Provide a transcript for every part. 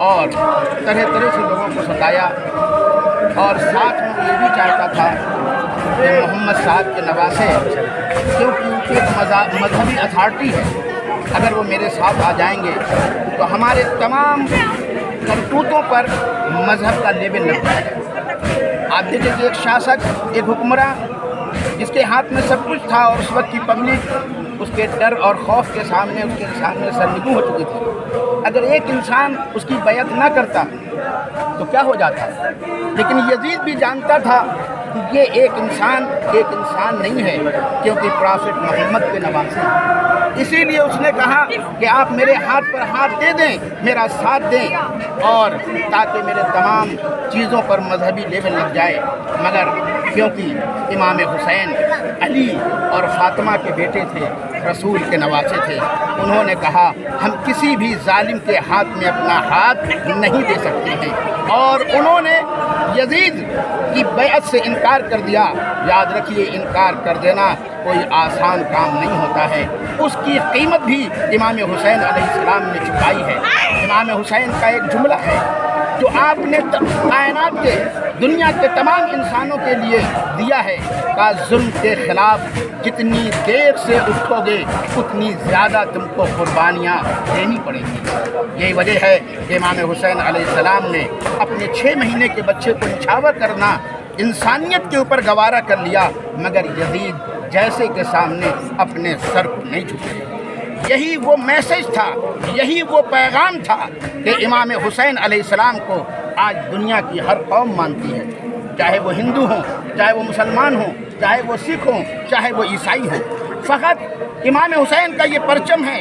اور طرح طرح سے لوگوں کو ستایا، اور ساتھ میں وہ یہ بھی چاہتا تھا کہ محمد صاحب کے نواسے، کیونکہ ان کی ایک مذہبی اتھارٹی ہے، اگر وہ میرے ساتھ آ جائیں گے تو ہمارے تمام کرتوتوں پر مذہب کا لیبل لگ جائے گا۔ آپ دیکھیں کہ ایک شاسک، ایک حکمراں جس کے ہاتھ میں سب کچھ تھا، اور اس وقت کی پبلک اس کے ڈر اور خوف کے سامنے اس کے سامنے سرنگوں ہو چکی تھی۔ اگر ایک انسان اس کی بیعت نہ کرتا تو کیا ہو جاتا، لیکن یزید بھی جانتا تھا کہ یہ ایک انسان نہیں ہے، کیونکہ پرافٹ محمد کے نواسے ہیں۔ اسی لیے اس نے کہا کہ آپ میرے ہاتھ پر ہاتھ دے دیں، میرا ساتھ دیں، اور تاکہ میرے تمام چیزوں پر مذہبی لیبل لگ جائے۔ مگر کیونکہ امام حسین علی اور فاطمہ کے بیٹے تھے، رسول کے نواسے تھے، انہوں نے کہا ہم کسی بھی ظالم کے ہاتھ میں اپنا ہاتھ نہیں دے سکتے ہیں، اور انہوں نے یزید کی بیعت سے انکار کر دیا۔ یاد رکھیے، انکار کر دینا کوئی آسان کام نہیں ہوتا ہے، اس کی قیمت بھی امام حسین علیہ السلام نے چکائی ہے۔ امام حسین کا ایک جملہ ہے جو آپ نے کائنات کے، دنیا کے تمام انسانوں کے لیے دیا ہے، کہ ظلم کے خلاف جتنی دیر سے اٹھو گے اتنی زیادہ تم کو قربانیاں دینی پڑیں گی۔ یہی وجہ ہے کہ امام حسین علیہ السلام نے اپنے 6 مہینے کے بچے کو نچھاور کرنا انسانیت کے اوپر گوارا کر لیا، مگر یزید جیسے کے سامنے اپنے سر کو نہیں جھکے۔ یہی وہ میسج تھا، یہی وہ پیغام تھا کہ امام حسین علیہ السلام کو آج دنیا کی ہر قوم مانتی ہے، چاہے وہ ہندو ہوں، چاہے وہ مسلمان ہوں، چاہے وہ سکھ ہوں، چاہے وہ عیسائی ہوں۔ فقط امام حسین کا یہ پرچم ہے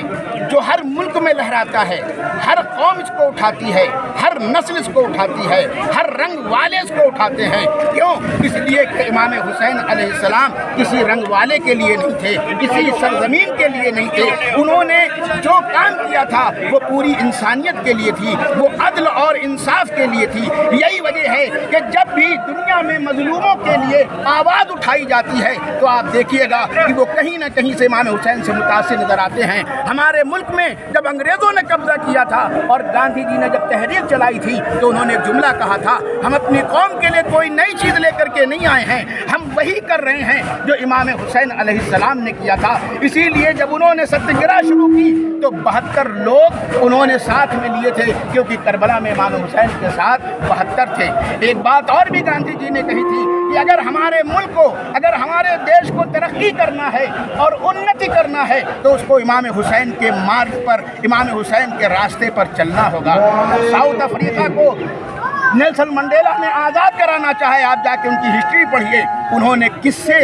جو ہر ملک میں لہراتا ہے، ہر قوم اس کو اٹھاتی ہے، ہر نسل اس کو اٹھاتی ہے، ہر رنگ والے اس کو اٹھاتے ہیں۔ کیوں؟ اس لیے کہ امام حسین علیہ السلام کسی رنگ والے کے لیے نہیں تھے، کسی سرزمین کے لیے نہیں تھے، انہوں نے جو کام کیا تھا وہ پوری انسانیت کے لیے تھی، وہ عدل اور انصاف کے لیے تھی۔ یہی وجہ ہے کہ جب بھی دنیا میں مظلوموں کے لیے آواز اٹھائی جاتی ہے تو آپ دیکھیے گا کہ وہ کہیں نہ کہیں سے امام حسین سے متاثر نظر آتے ہیں۔ ہمارے ملک میں جب انگریزوں نے قبضہ کیا تھا اور گاندھی جی نے جب تحریک چلائی تھی تو انہوں نے ایک جملہ کہا تھا، ہم اپنی قوم کے لیے کوئی نئی چیز لے کر کے نہیں آئے ہیں، ہم وہی کر رہے ہیں جو امام حسین علیہ السلام نے کیا تھا۔ اسی لیے جب انہوں نے ستیہ گرہ شروع کی تو 72 لوگ انہوں نے ساتھ میں لیے تھے، کیونکہ کربلا میں امام حسین کے ساتھ 72 تھے۔ ایک بات اور بھی گاندھی جی نے کہی تھی کہ اگر ہمارے ملک کو، اگر ہمارے دیش کو ترقی کرنا ہے اور انتی کرنا ہے تو اس کو امام حسین کے مارگ پر، امام حسین کے راستے پر چلنا ہوگا۔ ساؤتھ افریقہ کو نیلسن منڈیلا نے آزاد کرانا چاہے، آپ جا کے ان کی ہسٹری پڑھیے، انہوں نے کس سے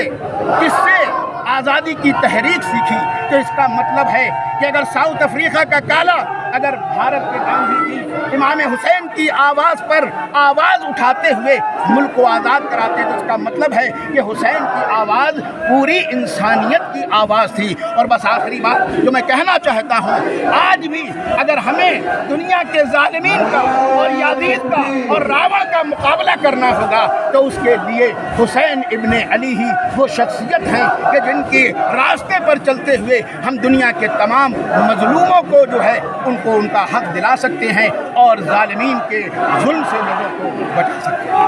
آزادی کی تحریک سیکھی۔ تو اس کا مطلب ہے کہ اگر ساؤتھ افریقہ کا کالا اگر بھارت کے گاندھی جی امام حسین کی آواز پر آواز اٹھاتے ہوئے ملک کو آزاد کراتے، تو اس کا مطلب ہے کہ حسین کی آواز پوری انسانیت کی آواز تھی۔ اور بس آخری بات جو میں کہنا چاہتا ہوں، آج بھی اگر ہمیں دنیا کے ظالمین کا اور یزید کا اور راون کا مقابلہ کرنا ہوگا تو اس کے لیے حسین ابن علی ہی وہ شخصیت ہیں کہ جن کے راستے پر چلتے ہوئے ہم دنیا کے تمام مظلوموں کو جو ہے ان کو ان کا حق دلا سکتے ہیں اور ظالمین کے ظلم سے لوگوں کو بچا سکتے ہیں۔